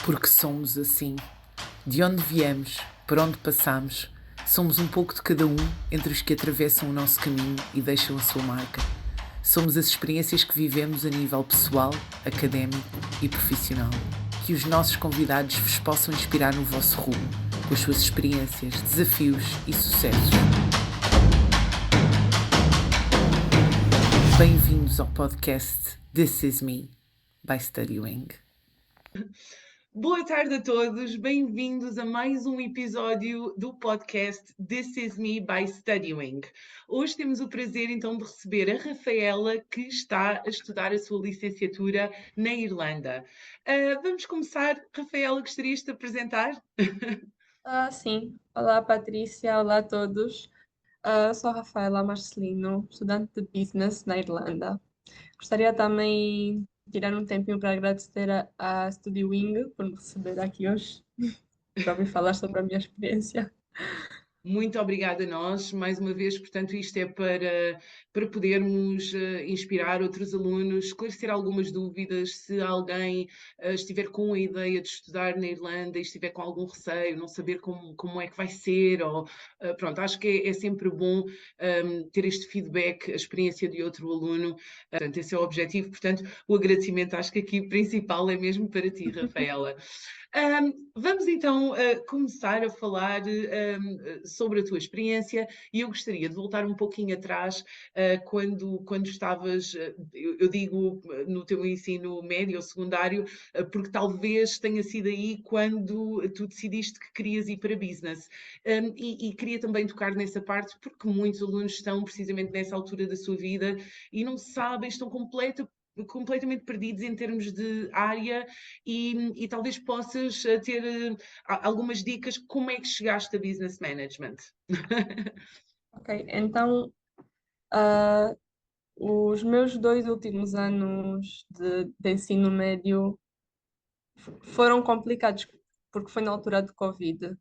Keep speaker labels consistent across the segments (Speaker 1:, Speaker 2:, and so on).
Speaker 1: Porque somos assim. De onde viemos, para onde passamos, somos um pouco de cada um entre os que atravessam o nosso caminho e deixam a sua marca. Somos as experiências que vivemos a nível pessoal, académico e profissional. Que os nossos convidados vos possam inspirar no vosso rumo, com as suas experiências, desafios e sucessos. Bem-vindos ao podcast This Is Me, by Study Wing.
Speaker 2: Boa tarde a todos, bem-vindos a mais um episódio do podcast This Is Me by Study Wing. Hoje temos o prazer então de receber a Rafaela, que está a estudar a sua licenciatura na Irlanda. Vamos começar. Rafaela, gostarias de te apresentar?
Speaker 3: Sim. Olá, Patrícia. Olá a todos. Sou a Rafaela Marcelino, estudante de Business na Irlanda. Gostaria também de tirar um tempinho para agradecer à Studio Wing por me receber aqui hoje, para ouvir falar sobre a minha experiência.
Speaker 2: Muito obrigada a nós, mais uma vez, portanto, isto é para podermos inspirar outros alunos, esclarecer algumas dúvidas, se alguém estiver com a ideia de estudar na Irlanda e estiver com algum receio, não saber como é que vai ser, ou pronto, acho que é sempre bom ter este feedback, a experiência de outro aluno, portanto, esse é o objetivo, portanto, o agradecimento acho que aqui o principal é mesmo para ti, Rafaela. Vamos então começar a falar sobre a tua experiência e eu gostaria de voltar um pouquinho atrás quando estavas, eu digo no teu ensino médio ou secundário, porque talvez tenha sido aí quando tu decidiste que querias ir para business. E queria também tocar nessa parte porque muitos alunos estão precisamente nessa altura da sua vida e não sabem, estão completamente perdidos em termos de área e talvez possas ter algumas dicas como é que chegaste a business management.
Speaker 3: Ok, então, ah, os meus 2 últimos anos de ensino médio foram complicados, porque foi na altura de Covid.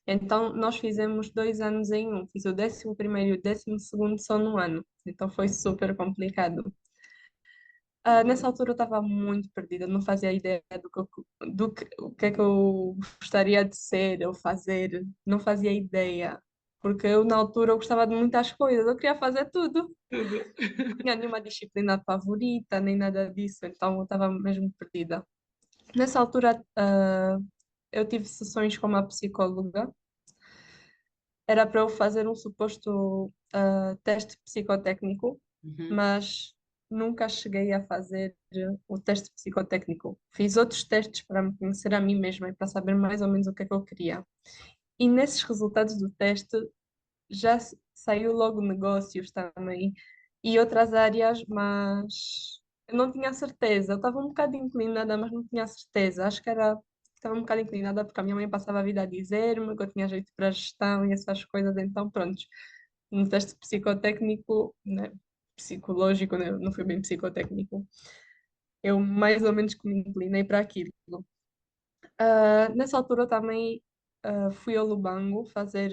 Speaker 3: Então, nós fizemos 2 anos em um. Fiz o 11º e o 12º só no ano. Então, foi super complicado. Nessa altura, eu estava muito perdida. Não fazia ideia o que é que eu gostaria de ser ou fazer. Não fazia ideia. Porque eu, na altura, eu gostava de muitas coisas. Eu queria fazer tudo.
Speaker 2: Tudo.
Speaker 3: Não tinha nenhuma disciplina favorita, nem nada disso. Então, eu estava mesmo perdida. Nessa altura, eu tive sessões com uma psicóloga. Era para eu fazer um suposto teste psicotécnico,
Speaker 2: Uhum.
Speaker 3: mas nunca cheguei a fazer o teste psicotécnico. Fiz outros testes para me conhecer a mim mesma e para saber mais ou menos o que é que eu queria. E nesses resultados do teste já saiu logo negócios também e outras áreas, mas eu não tinha certeza. Eu estava um bocado inclinada, mas não tinha certeza. Acho que estava um bocado inclinada porque a minha mãe passava a vida a dizer-me que eu tinha jeito para a gestão e essas coisas, então pronto. No teste psicotécnico, né, psicológico, né, não foi bem psicotécnico. Eu mais ou menos que me inclinei para aquilo. Nessa altura também fui ao Lubango fazer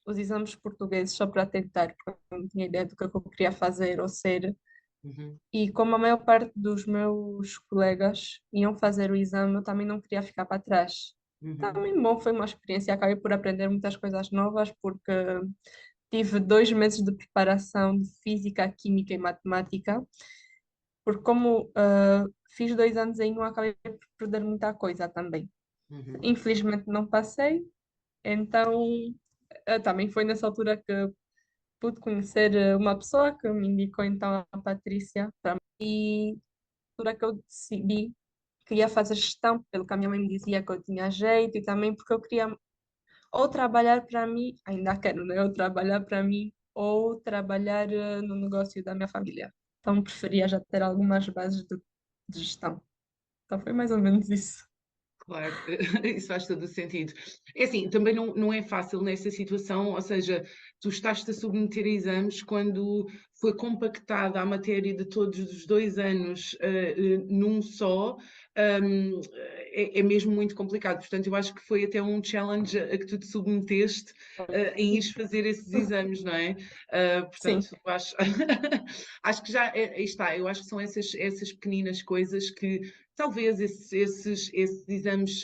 Speaker 3: os exames portugueses só para tentar, porque eu não tinha ideia do que é que eu queria fazer ou ser.
Speaker 2: Uhum.
Speaker 3: E como a maior parte dos meus colegas iam fazer o exame, eu também não queria ficar para trás.
Speaker 2: Uhum.
Speaker 3: Também bom, foi uma experiência, acabei por aprender muitas coisas novas, porque tive 2 meses de preparação de física, química e matemática, porque como fiz 2 anos em um, acabei por perder muita coisa também.
Speaker 2: Uhum.
Speaker 3: Infelizmente não passei, então também foi nessa altura que pude conhecer uma pessoa que me indicou então a Patrícia para mim. E na altura que eu decidi que ia fazer gestão, pelo que a minha mãe me dizia que eu tinha jeito e também porque eu queria ou trabalhar para mim, ainda quero, né? Ou trabalhar para mim ou trabalhar no negócio da minha família. Então preferia já ter algumas bases de gestão. Então foi mais ou menos isso.
Speaker 2: Claro, isso faz todo o sentido. É assim, também não é fácil nessa situação, ou seja, tu estás-te a submeter a exames quando foi compactada a matéria de todos os 2 anos num só, é mesmo muito complicado. Portanto, eu acho que foi até um challenge a que tu te submeteste em ires fazer esses exames, não é?
Speaker 3: Sim,
Speaker 2: Portanto, acho, acho que já aí está, eu acho que são essas pequeninas coisas que talvez esses exames,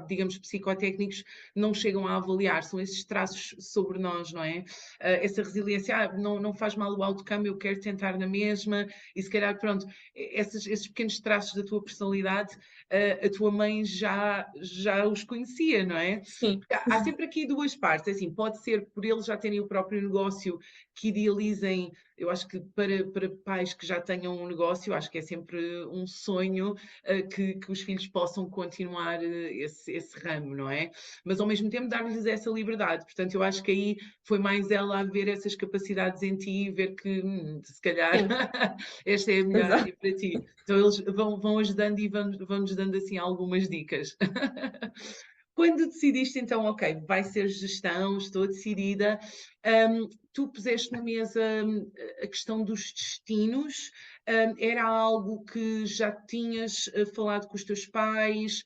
Speaker 2: digamos, psicotécnicos não chegam a avaliar, são esses traços sobre nós, não é? Essa resiliência, não faz mal o outcome, eu quero tentar na mesma, e se calhar, pronto, esses pequenos traços da tua personalidade, a tua mãe já os conhecia, não é?
Speaker 3: Sim,
Speaker 2: Há sempre aqui duas partes, assim, pode ser por eles já terem o próprio negócio que idealizem. Eu acho que para pais que já tenham um negócio, acho que é sempre um sonho que os filhos possam continuar esse ramo, não é? Mas ao mesmo tempo dar-lhes essa liberdade. Portanto, eu acho que aí foi mais ela a ver essas capacidades em ti e ver que se calhar
Speaker 3: sim,
Speaker 2: esta é a melhor
Speaker 3: exato.
Speaker 2: área para ti. Então eles vão ajudando e vão-nos dando assim algumas dicas. Quando decidiste então, ok, vai ser gestão, estou decidida, tu puseste na mesa a questão dos destinos, era algo que já tinhas falado com os teus pais,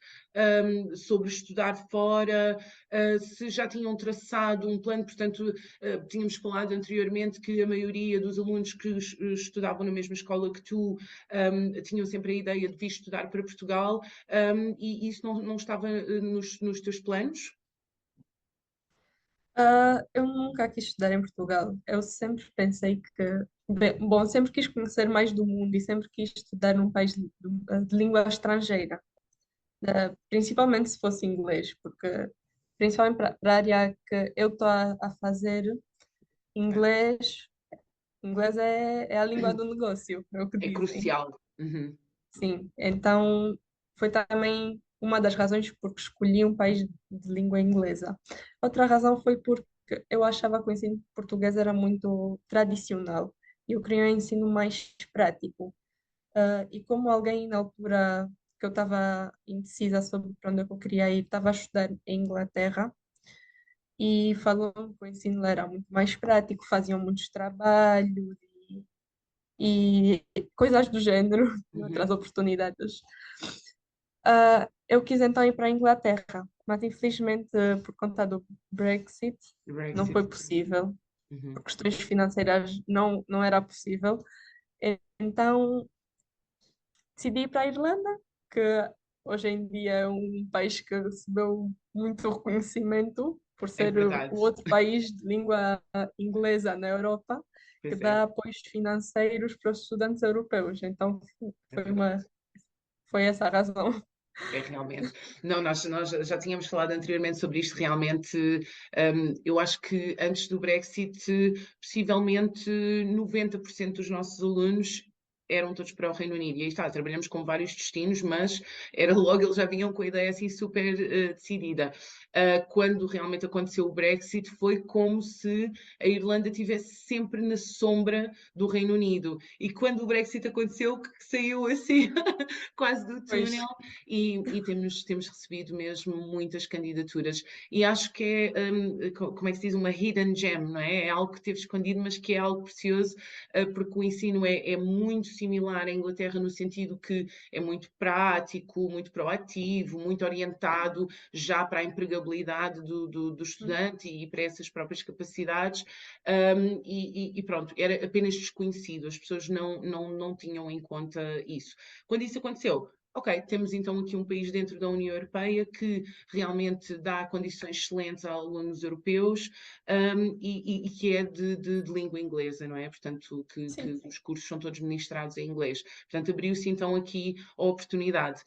Speaker 2: sobre estudar fora, se já tinham traçado um plano, portanto, tínhamos falado anteriormente que a maioria dos alunos que estudavam na mesma escola que tu, tinham sempre a ideia de vir estudar para Portugal, e isso não estava nos teus planos?
Speaker 3: Eu nunca quis estudar em Portugal. Eu sempre pensei que, bom, sempre quis conhecer mais do mundo e sempre quis estudar num país de língua estrangeira, principalmente se fosse inglês, porque principalmente para a área que eu estou a fazer, inglês, inglês é a língua do negócio, é o que
Speaker 2: É
Speaker 3: dizem.
Speaker 2: crucial. Uhum.
Speaker 3: Sim, então foi também uma das razões porque escolhi um país de língua inglesa. Outra razão foi porque eu achava que o ensino português era muito tradicional e eu queria um ensino mais prático. E como alguém na altura que eu estava indecisa sobre para onde é que eu queria ir, estava a estudar em Inglaterra e falou-me que o ensino lá era muito mais prático, faziam muitos trabalhos e coisas do género, outras
Speaker 2: Uhum.
Speaker 3: oportunidades. Eu quis então ir para a Inglaterra, mas infelizmente por conta do Brexit não
Speaker 2: Brexit.
Speaker 3: foi possível,
Speaker 2: Uhum.
Speaker 3: por questões financeiras não era possível. Então decidi ir para a Irlanda, que hoje em dia é um país que recebeu muito reconhecimento por
Speaker 2: É
Speaker 3: ser
Speaker 2: verdade.
Speaker 3: o outro país de língua inglesa na Europa que
Speaker 2: Pois é,
Speaker 3: dá apoios financeiros para os estudantes europeus. Então
Speaker 2: é
Speaker 3: foi
Speaker 2: verdade.
Speaker 3: foi essa a razão.
Speaker 2: É realmente. Não, nós já tínhamos falado anteriormente sobre isto. Realmente, eu acho que antes do Brexit, possivelmente 90% dos nossos alunos eram todos para o Reino Unido. E aí está, trabalhamos com vários destinos, mas era logo, eles já vinham com a ideia assim super decidida. Quando realmente aconteceu o Brexit, foi como se a Irlanda estivesse sempre na sombra do Reino Unido. E quando o Brexit aconteceu, que saiu assim quase do túnel,
Speaker 3: Pois,
Speaker 2: e temos recebido mesmo muitas candidaturas. E acho que é, como é que se diz, uma hidden gem, não é? É algo que teve escondido, mas que é algo precioso, porque o ensino é muito similar à Inglaterra no sentido que é muito prático, muito proativo, muito orientado já para a empregabilidade do estudante e para essas próprias capacidades. E pronto, era apenas desconhecido, as pessoas não tinham em conta isso. Quando isso aconteceu, ok, temos então aqui um país dentro da União Europeia que realmente dá condições excelentes a alunos europeus, e que é de língua inglesa, não é? Portanto, que
Speaker 3: sim.
Speaker 2: os cursos são todos ministrados em inglês. Portanto, abriu-se então aqui a oportunidade.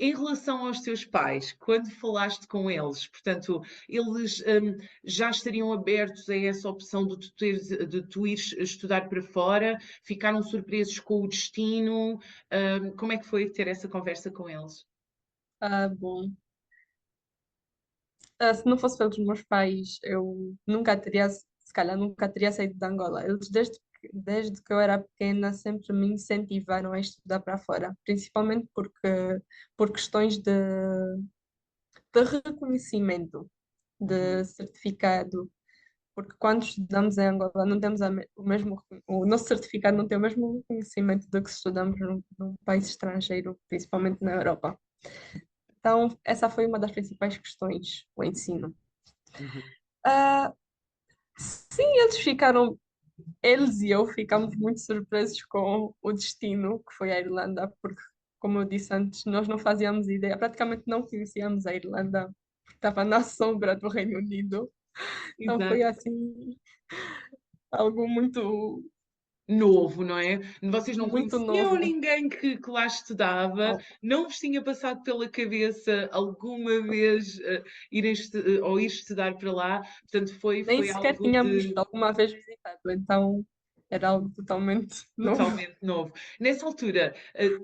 Speaker 2: Em relação aos teus pais, quando falaste com eles, portanto, eles já estariam abertos a essa opção de tu ires estudar para fora? Ficaram surpresos com o destino? Como é que foi ter essa conversa com eles?
Speaker 3: Bom. Se não fosse pelos meus pais, eu nunca teria, se calhar, nunca teria saído de Angola. Eles, desde que eu era pequena, sempre me incentivaram a estudar para fora, principalmente por questões de reconhecimento,
Speaker 2: Uhum.
Speaker 3: de certificado. Porque quando estudamos em Angola, não temos o mesmo, o nosso certificado não tem o mesmo reconhecimento do que se estudamos num país estrangeiro, principalmente na Europa. Então, essa foi uma das principais questões, o ensino.
Speaker 2: Uhum.
Speaker 3: Ah, sim, eles e eu ficamos muito surpresos com o destino que foi a Irlanda, porque como eu disse antes, nós não fazíamos ideia, praticamente não conhecíamos a Irlanda, porque estava na sombra do Reino Unido. Então foi
Speaker 2: Exato.
Speaker 3: assim algo muito,
Speaker 2: Novo, não é? Vocês não
Speaker 3: muito
Speaker 2: conheciam
Speaker 3: novo.
Speaker 2: ninguém que lá estudava,
Speaker 3: Não,
Speaker 2: não vos tinha passado pela cabeça alguma vez ou ir estudar para lá, portanto
Speaker 3: nem
Speaker 2: foi
Speaker 3: sequer
Speaker 2: algo
Speaker 3: tínhamos
Speaker 2: de
Speaker 3: alguma vez visitado, então era algo totalmente novo.
Speaker 2: totalmente novo. Nessa altura,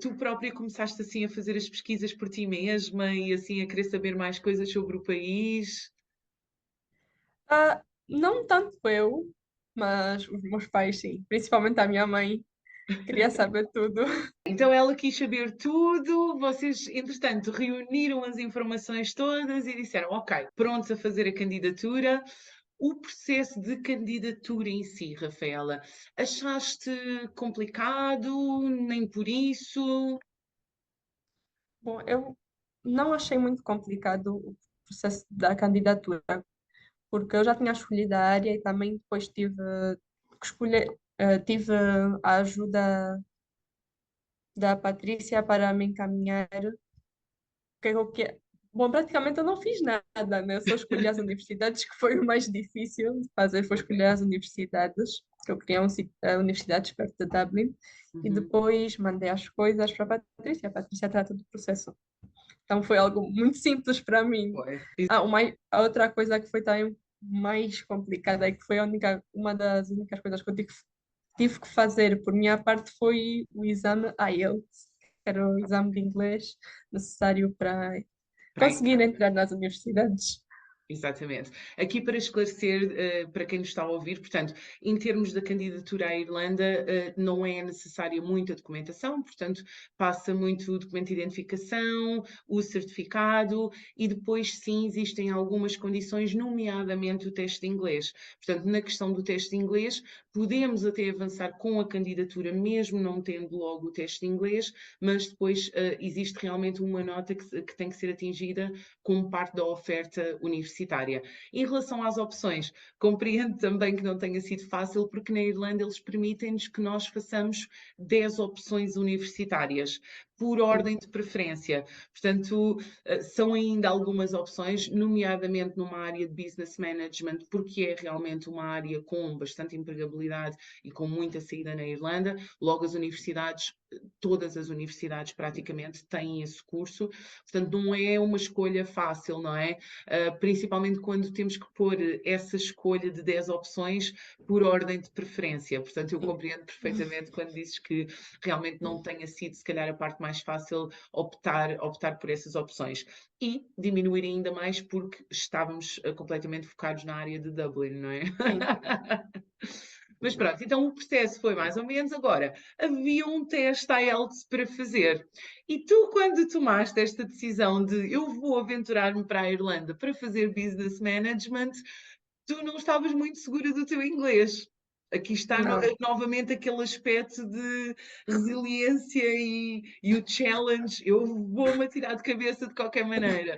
Speaker 2: tu própria começaste assim a fazer as pesquisas por ti mesma e assim a querer saber mais coisas sobre o país?
Speaker 3: Não tanto eu, mas os meus pais, sim, principalmente a minha mãe, queria saber tudo.
Speaker 2: Então ela quis saber tudo, vocês, entretanto, reuniram as informações todas e disseram: Ok, prontos a fazer a candidatura. O processo de candidatura em si, Rafaela, achaste complicado? Nem por isso?
Speaker 3: Bom, eu não achei muito complicado o processo da candidatura, porque eu já tinha escolhido a área e também depois tive que escolher, tive a ajuda da Patrícia para me encaminhar que é o que é. Bom, praticamente eu não fiz nada, né? Eu só escolhi as universidades, que foi o mais difícil de fazer, foi escolher as universidades, que eu queria universidades perto de Dublin, e
Speaker 2: Uhum.
Speaker 3: depois mandei as coisas para a Patrícia trata do processo. Então foi algo muito simples para mim.
Speaker 2: Foi.
Speaker 3: A outra coisa que foi também mais complicada, e que foi uma das únicas coisas que eu tive que fazer por minha parte foi o exame IELTS, que era o exame de inglês necessário para
Speaker 2: Para
Speaker 3: conseguir
Speaker 2: entrar.
Speaker 3: entrar nas universidades.
Speaker 2: Exatamente. Aqui para esclarecer, para quem nos está a ouvir, portanto, em termos da candidatura à Irlanda, não é necessária muita documentação, portanto, passa muito o documento de identificação, o certificado e depois sim existem algumas condições, nomeadamente o teste de inglês. Portanto, na questão do teste de inglês, podemos até avançar com a candidatura, mesmo não tendo logo o teste de inglês, mas depois existe realmente uma nota que tem que ser atingida como parte da oferta universitária. Em relação às opções, compreendo também que não tenha sido fácil, porque na Irlanda eles permitem-nos que nós façamos 10 opções universitárias, por
Speaker 3: Sim.
Speaker 2: ordem de preferência. Portanto, são ainda algumas opções, nomeadamente numa área de business management, porque é realmente uma área com bastante empregabilidade e com muita saída na Irlanda. Logo, as universidades, todas as universidades praticamente têm esse curso, portanto, não é uma escolha fácil, não é? Principalmente quando temos que pôr essa escolha de 10 opções por ordem de preferência. Portanto, eu
Speaker 3: Sim.
Speaker 2: compreendo perfeitamente quando dizes que realmente não tenha sido, se calhar, a parte mais fácil optar por essas opções. E diminuir ainda mais porque estávamos completamente focados na área de Dublin, não é?
Speaker 3: Sim.
Speaker 2: Mas pronto, então o processo foi mais ou menos. Agora, havia um teste IELTS para fazer. E tu, quando tomaste esta decisão de eu vou aventurar-me para a Irlanda para fazer business management, tu não estavas muito segura do teu inglês. Aqui está
Speaker 3: Não.
Speaker 2: novamente aquele aspecto de resiliência e o challenge. Eu vou-me atirar de cabeça de qualquer maneira.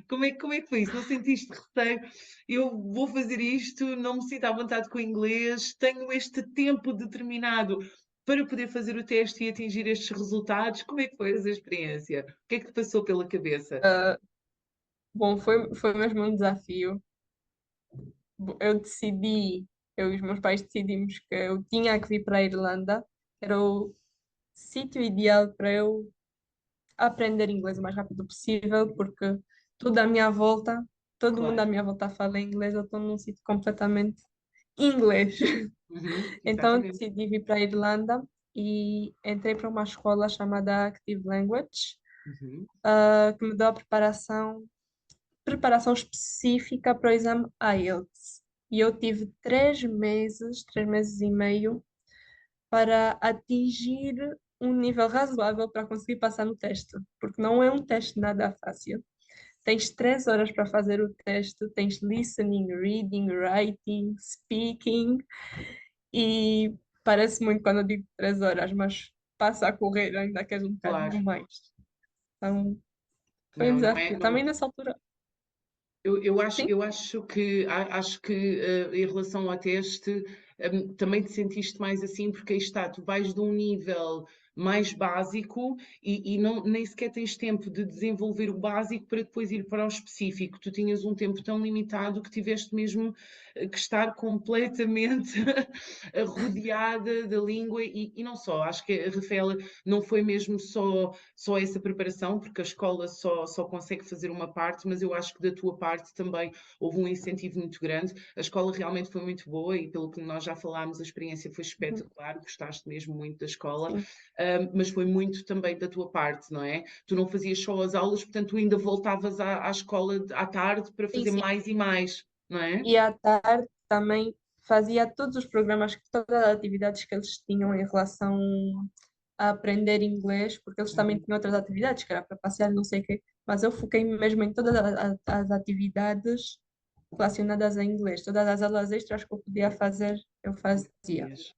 Speaker 2: Como é que foi isso? Não sentiste receio? Eu vou fazer isto, não me sinto à vontade com o inglês, tenho este tempo determinado para poder fazer o teste e atingir estes resultados. Como é que foi essa experiência? O que é que te passou pela cabeça?
Speaker 3: Ah, bom, foi mesmo um desafio. Eu decidi, eu e os meus pais decidimos que eu tinha que vir para a Irlanda, que era o sítio ideal para eu aprender inglês o mais rápido possível, porque tudo à minha volta, todo mundo à
Speaker 2: Claro.
Speaker 3: minha volta fala inglês, eu estou num sítio completamente inglês.
Speaker 2: Uhum,
Speaker 3: Então
Speaker 2: exatamente.
Speaker 3: decidi vir para a Irlanda e entrei para uma escola chamada Active Language,
Speaker 2: Uhum,
Speaker 3: que me deu a preparação específica para o exame IELTS. E eu tive 3 meses e meio, para atingir um nível razoável para conseguir passar no teste, porque não é um teste nada fácil. Tens 3 horas para fazer o teste, tens listening, reading, writing, speaking, e parece muito quando eu digo 3 horas, mas passa a correr, ainda queres um
Speaker 2: claro.
Speaker 3: bocadinho mais. Então, foi um
Speaker 2: Não, não é.
Speaker 3: desafio.
Speaker 2: Não,
Speaker 3: Também nessa altura,
Speaker 2: eu
Speaker 3: sim,
Speaker 2: acho que em relação ao teste, também te sentiste mais assim, porque aí está, tu vais de um nível mais básico e não, nem sequer tens tempo de desenvolver o básico para depois ir para o específico. Tu tinhas um tempo tão limitado que tiveste mesmo que estar completamente rodeada da língua e não só. Acho que a Rafaela não foi mesmo só essa preparação, porque a escola só consegue fazer uma parte, mas eu acho que da tua parte também houve um incentivo muito grande. A escola realmente foi muito boa e pelo que nós já falámos, a experiência foi espetacular, gostaste mesmo muito da escola,
Speaker 3: Sim.
Speaker 2: mas foi muito também da tua parte, não é? Tu não fazias só as aulas, portanto tu ainda voltavas à escola à tarde para
Speaker 3: Sim,
Speaker 2: fazer
Speaker 3: sim.
Speaker 2: mais e mais, não é?
Speaker 3: E à tarde também fazia todos os programas, todas as atividades que eles tinham em relação a aprender inglês, porque eles também
Speaker 2: Uhum.
Speaker 3: tinham outras atividades, que era para passear, não sei o quê, mas eu foquei mesmo em todas as atividades relacionadas a inglês. Todas as aulas extras que eu podia fazer, eu fazia.
Speaker 2: Yes.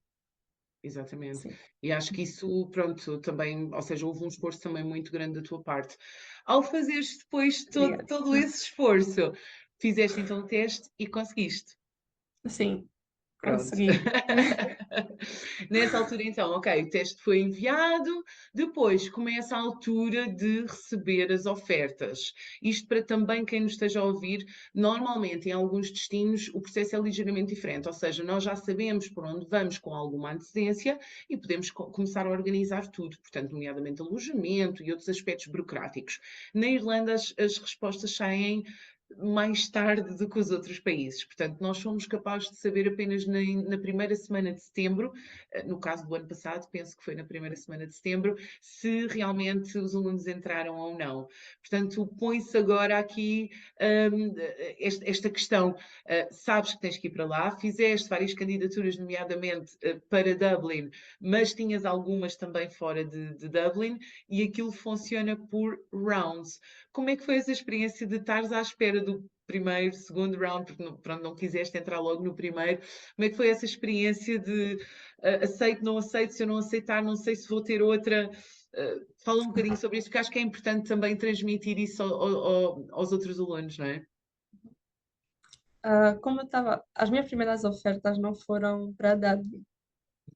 Speaker 2: Exatamente.
Speaker 3: Sim,
Speaker 2: E acho que isso, pronto, também, ou seja, houve um esforço também muito grande da tua parte. Ao fazeres depois
Speaker 3: obrigada.
Speaker 2: todo esse esforço, fizeste então o teste e conseguiste.
Speaker 3: Sim,
Speaker 2: Pronto.
Speaker 3: consegui.
Speaker 2: Nessa altura, então, ok, o teste foi enviado, depois começa a altura de receber as ofertas. Isto para também quem nos esteja a ouvir, normalmente em alguns destinos o processo é ligeiramente diferente, ou seja, nós já sabemos por onde vamos com alguma antecedência e podemos começar a organizar tudo, portanto, nomeadamente alojamento e outros aspectos burocráticos. Na Irlanda, as respostas saem mais tarde do que os outros países. Portanto, nós somos capazes de saber apenas na primeira semana de setembro, no caso do ano passado, penso que foi na primeira semana de setembro, se realmente os alunos entraram ou não. Portanto, põe-se agora aqui esta questão. Sabes que tens que ir para lá, fizeste várias candidaturas, nomeadamente para Dublin, mas tinhas algumas também fora de Dublin, e aquilo funciona por rounds. Como é que foi essa experiência de estares à espera do primeiro, segundo round, porque não, pronto, não quiseste entrar logo no primeiro? Como é que foi essa experiência de aceito, não aceito, se eu não aceitar, não sei se vou ter outra? Fala um bocadinho sobre isso, porque acho que é importante também transmitir isso aos outros alunos, não é?
Speaker 3: Como eu estava, as minhas primeiras ofertas não foram para Dublin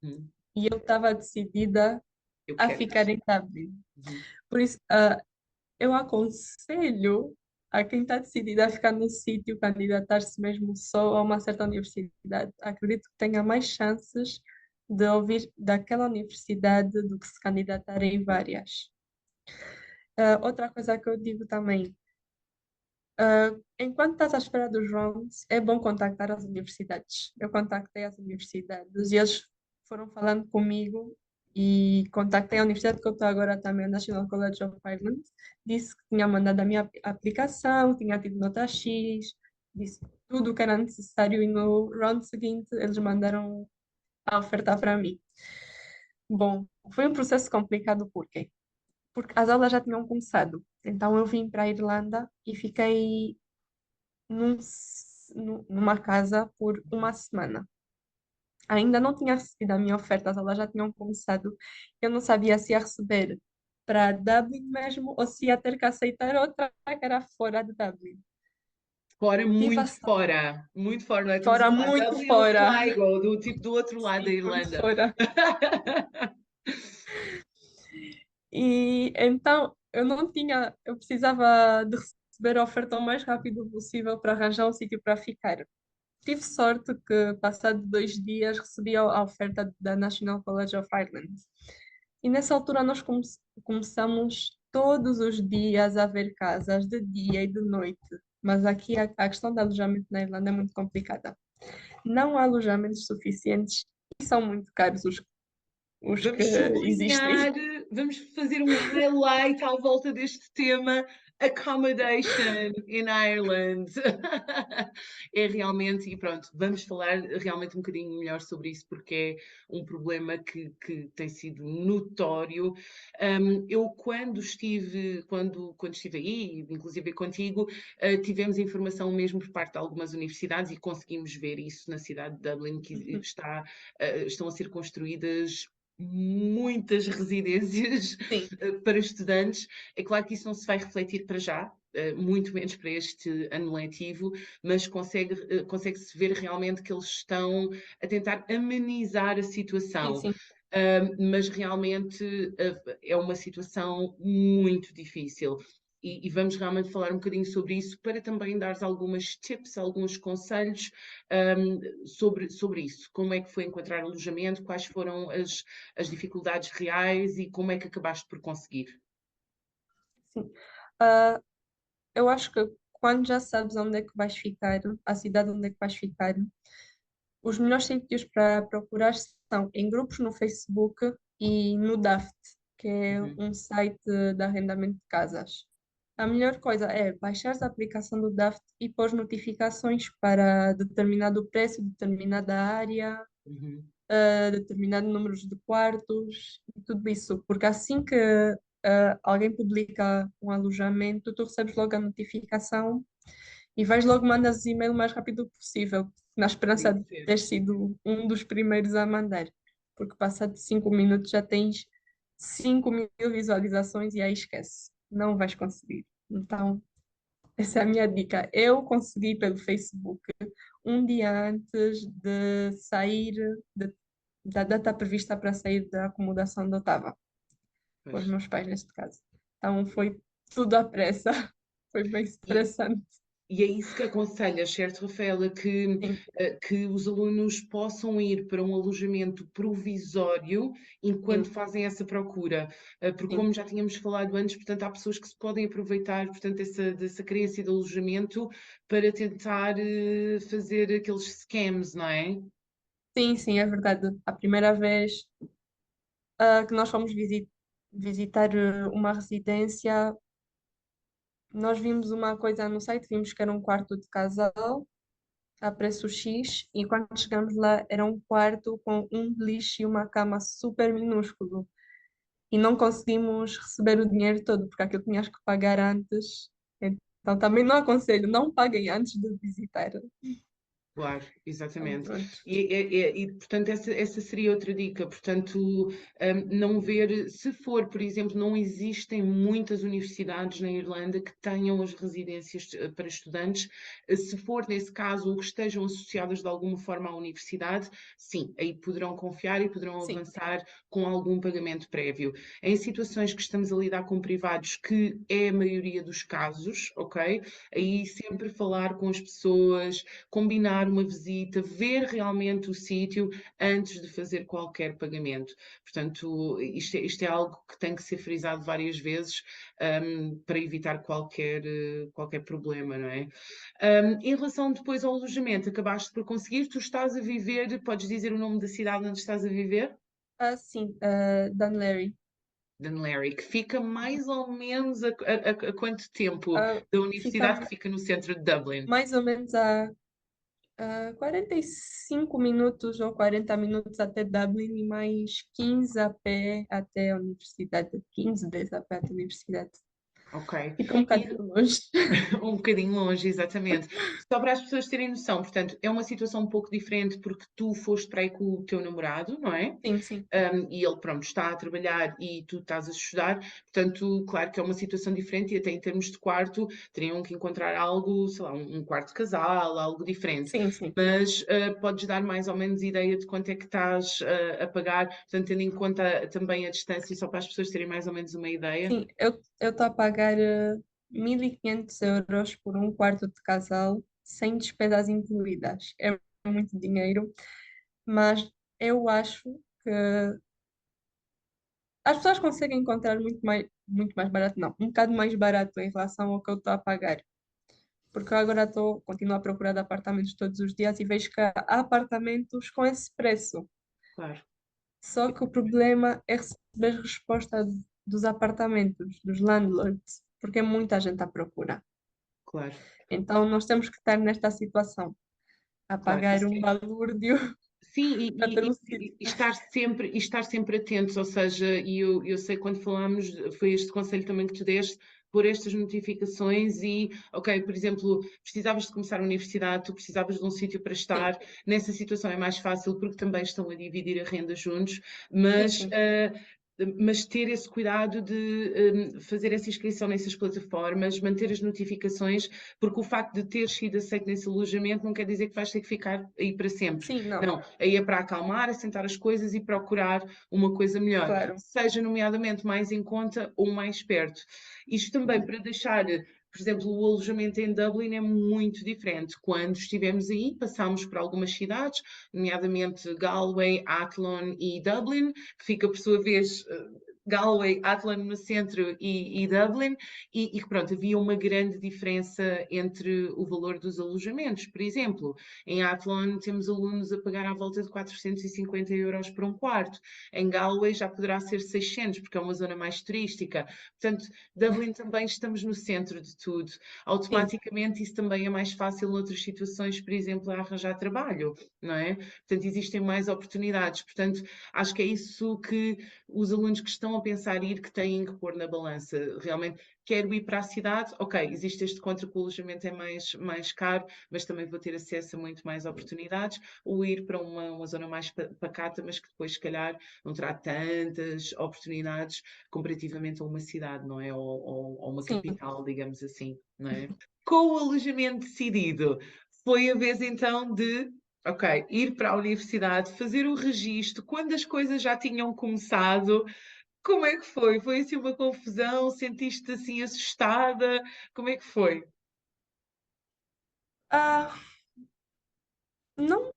Speaker 2: Uhum.
Speaker 3: e eu estava decidida
Speaker 2: Eu
Speaker 3: a
Speaker 2: quero
Speaker 3: ficar
Speaker 2: isto.
Speaker 3: em Dublin.
Speaker 2: Uhum.
Speaker 3: Por isso, eu aconselho a quem está decidido a ficar no sítio, candidatar-se mesmo só a uma certa universidade. Acredito que tenha mais chances de ouvir daquela universidade do que se candidatar em várias. Outra coisa que eu digo também, enquanto estás à espera dos rounds, é bom contactar as universidades. Eu contactei as universidades e eles foram falando comigo e contactei a universidade que eu estou agora também, a National College of Ireland. Disse que tinha mandado a minha aplicação, tinha tido nota X, disse tudo o que era necessário e no round seguinte eles mandaram a oferta para mim. Bom, foi um processo complicado porque as aulas já tinham começado. Então eu vim para a Irlanda e fiquei numa casa por uma semana. Ainda não tinha recebido a minha oferta, as aulas já tinham começado. Eu não sabia se ia receber para Dublin mesmo ou se ia ter que aceitar outra que era fora de Dublin.
Speaker 2: Fora,
Speaker 3: Tive a
Speaker 2: muito
Speaker 3: sorte,
Speaker 2: fora, muito fora, não é? Estamos a
Speaker 3: fora,
Speaker 2: falar de
Speaker 3: muito
Speaker 2: Dublin ou
Speaker 3: fora.
Speaker 2: Sligo, do tipo do outro lado da
Speaker 3: Sim, muito
Speaker 2: Irlanda.
Speaker 3: fora. E então eu precisava de receber a oferta o mais rápido possível para arranjar um sítio para ficar. Tive sorte que, passado 2 dias, recebi a oferta da National College of Ireland. E nessa altura nós começamos todos os dias a ver casas, de dia e de noite. Mas aqui a questão do alojamento na Irlanda é muito complicada. Não há alojamentos suficientes e são muito caros os que
Speaker 2: Vamos
Speaker 3: existem.
Speaker 2: sublinhar, vamos fazer um highlight à volta deste tema, accommodation in Ireland. É realmente, e pronto, vamos falar realmente um bocadinho melhor sobre isso, porque é um problema que tem sido notório. Eu quando estive aí, inclusive contigo, tivemos informação mesmo por parte de algumas universidades e conseguimos ver isso na cidade de Dublin, que estão a ser construídas muitas residências
Speaker 3: Sim,
Speaker 2: para estudantes. É claro que isso não se vai refletir para já, muito menos para este ano letivo, mas consegue-se ver realmente que eles estão a tentar amenizar a
Speaker 3: sim,
Speaker 2: situação.
Speaker 3: sim.
Speaker 2: Mas realmente é uma situação muito difícil. E vamos realmente falar um bocadinho sobre isso para também dar algumas tips, alguns conselhos sobre isso. Como é que foi encontrar alojamento, quais foram as dificuldades reais e como é que acabaste por conseguir.
Speaker 3: Sim. Ah, eu acho que quando já sabes onde é que vais ficar, a cidade onde é que vais ficar, os melhores sítios para procurar são em grupos no Facebook e no Daft, que é
Speaker 2: Uhum,
Speaker 3: um site de arrendamento de casas. A melhor coisa é baixar a aplicação do Daft e pôr notificações para determinado preço, determinada área,
Speaker 2: uhum.
Speaker 3: determinado número de quartos e tudo isso, porque assim que alguém publica um alojamento, tu recebes logo a notificação e vais logo mandar o e-mail o mais rápido possível, na
Speaker 2: Tem
Speaker 3: esperança
Speaker 2: que
Speaker 3: de
Speaker 2: ser.
Speaker 3: ter sido um dos primeiros a mandar, porque passado 5 minutos já tens 5.000 visualizações e aí esquece, não vais conseguir. Então, essa é a minha dica. Eu consegui pelo Facebook um dia antes de sair, da data prevista para sair da acomodação onde eu estava, com
Speaker 2: Pois.
Speaker 3: os meus pais neste caso. Então foi tudo à pressa, foi bem
Speaker 2: E,
Speaker 3: estressante.
Speaker 2: E é isso que aconselhas, certo, Rafaela? Que,
Speaker 3: Sim,
Speaker 2: que os alunos possam ir para um alojamento provisório enquanto
Speaker 3: sim,
Speaker 2: fazem essa procura. Porque,
Speaker 3: sim.
Speaker 2: como já tínhamos falado antes, portanto, há pessoas que se podem aproveitar, portanto, dessa carência de alojamento para tentar fazer aqueles scams, não é?
Speaker 3: Sim, sim, é verdade. A primeira vez que nós fomos visitar uma residência, nós vimos uma coisa no site, vimos que era um quarto de casal a preço X, e quando chegamos lá era um quarto com um beliche e uma cama super minúsculo. E não conseguimos receber o dinheiro todo, porque aquilo tinhas que pagar antes. Então também não aconselho, não paguem antes de visitar.
Speaker 2: Claro,
Speaker 3: Então,
Speaker 2: exatamente.
Speaker 3: pronto.
Speaker 2: Portanto, essa seria outra dica. Portanto, não ver, se for, por exemplo, não existem muitas universidades na Irlanda que tenham as residências para estudantes. Se for, nesse caso, ou que estejam associadas de alguma forma à universidade, sim, aí poderão confiar e poderão
Speaker 3: Sim,
Speaker 2: avançar com algum pagamento prévio. Em situações que estamos a lidar com privados, que é a maioria dos casos, ok? Aí sempre falar com as pessoas, combinar uma visita, ver realmente o sítio antes de fazer qualquer pagamento. Portanto, isto é algo que tem que ser frisado várias vezes, para evitar qualquer problema, não é? Em relação depois ao alojamento, acabaste por conseguir, tu estás a viver, podes dizer o nome da cidade onde estás a viver?
Speaker 3: sim, Dan Larry.
Speaker 2: Dunleary, que fica mais ou menos a quanto tempo da
Speaker 3: Fica
Speaker 2: universidade que fica no centro de Dublin?
Speaker 3: mais ou menos a 45 minutos ou 40 minutos até Dublin e mais 15 a pé até a universidade. 15, 10 a pé até a universidade.
Speaker 2: Ok.
Speaker 3: Fica um
Speaker 2: E
Speaker 3: bocadinho longe.
Speaker 2: um bocadinho longe, exatamente. Só para as pessoas terem noção, portanto, é uma situação um pouco diferente porque tu foste para aí com o teu namorado, não é?
Speaker 3: Sim, sim,
Speaker 2: E ele, pronto, está a trabalhar e tu estás a estudar, portanto, claro que é uma situação diferente e até em termos de quarto teriam que encontrar algo, sei lá, um quarto de casal, algo diferente.
Speaker 3: sim, sim.
Speaker 2: Mas podes dar mais ou menos ideia de quanto é que estás a pagar, portanto, tendo em conta também a distância, só para as pessoas terem mais ou menos uma ideia.
Speaker 3: Sim, eu estou a pagar 1.500 euros por um quarto de casal, sem despesas incluídas. É muito dinheiro, mas eu acho que as pessoas conseguem encontrar muito mais barato, não, um bocado mais barato em relação ao que eu estou a pagar. Porque eu agora continuo a procurar de apartamentos todos os dias e vejo que há apartamentos com esse preço.
Speaker 2: Claro,
Speaker 3: Só que o problema é receber resposta dos apartamentos, dos landlords, porque é muita gente à procura.
Speaker 2: claro,
Speaker 3: Então nós temos que estar nesta situação, a
Speaker 2: claro.
Speaker 3: pagar um balúrdio
Speaker 2: Sim,
Speaker 3: para ter um
Speaker 2: e
Speaker 3: sítio.
Speaker 2: estar sempre atentos, ou seja, e eu sei quando falámos, foi este conselho também que tu deste, pôr estas notificações e, ok, por exemplo, precisavas de começar a universidade, tu precisavas de um sítio para
Speaker 3: Sim,
Speaker 2: estar, nessa situação é mais fácil porque também estão a dividir a renda juntos,
Speaker 3: sim,
Speaker 2: mas,
Speaker 3: sim.
Speaker 2: mas ter esse cuidado de fazer essa inscrição nessas plataformas, manter as notificações, porque o facto de ter sido aceito nesse alojamento não quer dizer que vais ter que ficar aí para sempre.
Speaker 3: Sim, não,
Speaker 2: Não, aí é para acalmar, assentar as coisas e procurar uma coisa melhor,
Speaker 3: claro.
Speaker 2: seja nomeadamente mais em conta ou mais perto. Isto também para deixar, por exemplo, o alojamento em Dublin é muito diferente. Quando estivemos aí, passámos por algumas cidades, nomeadamente Galway, Athlone e Dublin, que fica por sua vez Galway, Athlone no centro e Dublin, e pronto, havia uma grande diferença entre o valor dos alojamentos. Por exemplo, em Athlone temos alunos a pagar à volta de 450 euros por um quarto. Em Galway já poderá ser 600, porque é uma zona mais turística. Portanto, Dublin também estamos no centro de tudo.
Speaker 3: Sim,
Speaker 2: Automaticamente isso também é mais fácil noutras situações, por exemplo, a arranjar trabalho, não é? Portanto, existem mais oportunidades. Portanto, acho que é isso que os alunos que estão a pensar ir que têm que pôr na balança. Realmente, quero ir para a cidade, ok, existe este contra que o alojamento é mais caro, mas também vou ter acesso a muito mais oportunidades, ou ir para uma zona mais pacata, mas que depois, se calhar, não terá tantas oportunidades comparativamente a uma cidade, não é? Ou uma
Speaker 3: sim.
Speaker 2: capital, digamos assim, não é? Com o alojamento decidido, foi a vez então de, ok, ir para a universidade, fazer o registro, quando as coisas já tinham começado, como é que foi? Foi assim uma confusão? Sentiste-te assim assustada? Como é que foi?
Speaker 3: Ah, não,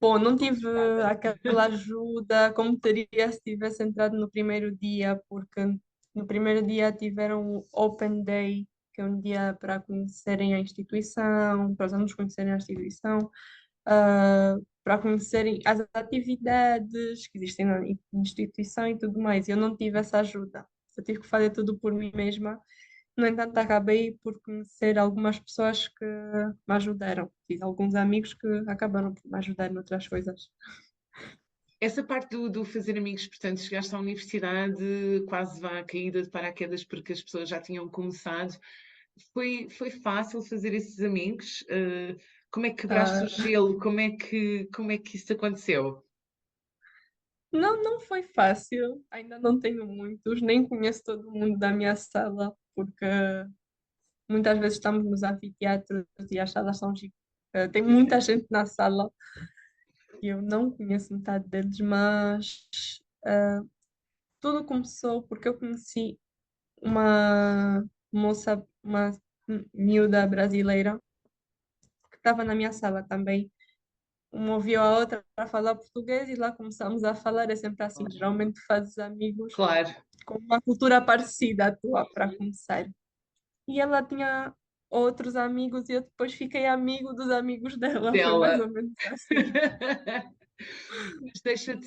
Speaker 3: bom, não tive aquela ajuda como teria se tivesse entrado no primeiro dia, porque no primeiro dia tiveram o Open Day, que é um dia para conhecerem a instituição, para os alunos conhecerem a instituição, para conhecerem as atividades que existem na instituição e tudo mais. Eu não tive essa ajuda. Eu tive que fazer tudo por mim mesma. No entanto, acabei por conhecer algumas pessoas que me ajudaram. Fiz alguns amigos que acabaram por me ajudar noutras coisas.
Speaker 2: Essa parte do fazer amigos, portanto, chegaste à universidade quase vá à caída de paraquedas porque as pessoas já tinham começado. Foi fácil fazer esses amigos? Como é que quebraste o
Speaker 3: Ah,
Speaker 2: gelo? Como é que isso aconteceu?
Speaker 3: não, não foi fácil. Ainda não tenho muitos, nem conheço todo mundo da minha sala, porque muitas vezes estamos nos anfiteatros e as salas são gigantes. Tem muita gente na sala e eu não conheço metade deles, mas ah, tudo começou porque eu conheci uma moça, uma miúda brasileira que estava na minha sala também. Uma ouviu a outra para falar português e lá começamos a falar. É sempre assim, geralmente fazes amigos
Speaker 2: Claro,
Speaker 3: com uma cultura parecida à tua para começar. E ela tinha outros amigos e eu depois fiquei amigo dos amigos dela. Foi mais
Speaker 2: dela.
Speaker 3: ou menos assim.
Speaker 2: Mas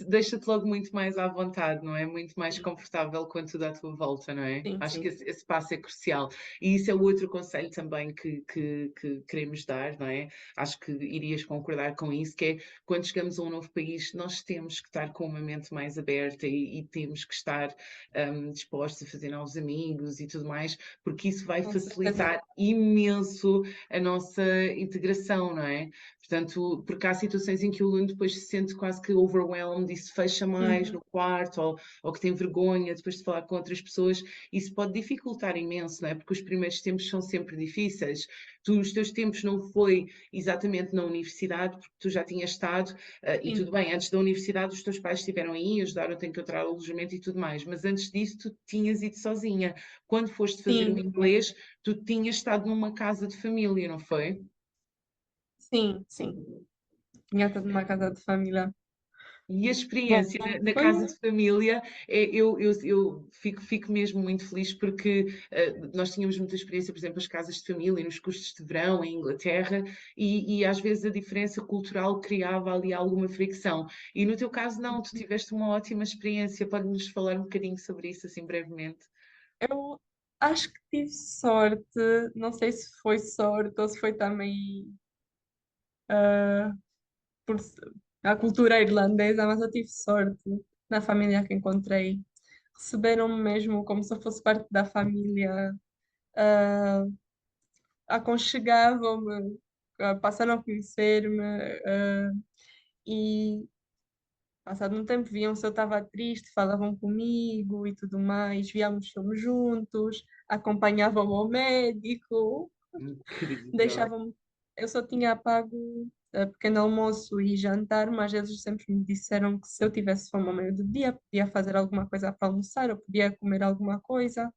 Speaker 2: deixa-te logo muito mais à vontade, não é? Muito mais
Speaker 3: Sim,
Speaker 2: confortável quando tudo à tua volta, não é?
Speaker 3: sim,
Speaker 2: Acho que
Speaker 3: sim.
Speaker 2: esse passo é crucial. E isso é o outro conselho também que queremos dar, não é? Acho que irias concordar com isso, que é quando chegamos a um novo país, nós temos que estar com uma mente mais aberta e temos que estar dispostos a fazer novos amigos e tudo mais, porque isso vai
Speaker 3: Com certeza.
Speaker 2: facilitar imenso a nossa integração, não é? Portanto, porque há situações em que o aluno depois se sente quase que overwhelmed e se fecha mais
Speaker 3: Uhum.
Speaker 2: no quarto, ou que tem vergonha depois de falar com outras pessoas. Isso pode dificultar imenso, não é? Porque os primeiros tempos são sempre difíceis. Os teus tempos não foi exatamente na universidade, porque tu já tinhas estado, e
Speaker 3: Sim,
Speaker 2: tudo bem, antes da universidade os teus pais estiveram aí, ajudaram-te a encontrar alojamento e tudo mais, mas antes disso tu tinhas ido sozinha. Quando foste fazer o
Speaker 3: sim,
Speaker 2: inglês, tu tinhas estado numa casa de família, não foi?
Speaker 3: sim, sim. Tinha estado numa casa de família.
Speaker 2: E a
Speaker 3: Bom,
Speaker 2: experiência na
Speaker 3: foi
Speaker 2: casa de família, eu fico mesmo muito feliz porque nós tínhamos muita experiência, por exemplo, as casas de família nos cursos de verão em Inglaterra, e às vezes a diferença cultural criava ali alguma fricção. E no teu caso, não, tu tiveste uma ótima experiência. Pode-nos falar um bocadinho sobre isso, assim, brevemente?
Speaker 3: eu acho que tive sorte, não sei se foi sorte ou se foi também ah, por a cultura irlandesa, mas eu tive sorte na família que encontrei. Receberam-me mesmo como se eu fosse parte da família. ah, aconchegavam-me, passaram a conhecer-me, e passado um tempo viam se eu estava triste, falavam comigo e tudo mais, víamos filmes juntos, acompanhavam-me ao médico,
Speaker 2: Incrível.
Speaker 3: deixavam-me. Eu só tinha pago pequeno almoço e jantar, mas eles sempre me disseram que se eu tivesse fome ao meio do dia, podia fazer alguma coisa para almoçar, eu podia comer alguma coisa.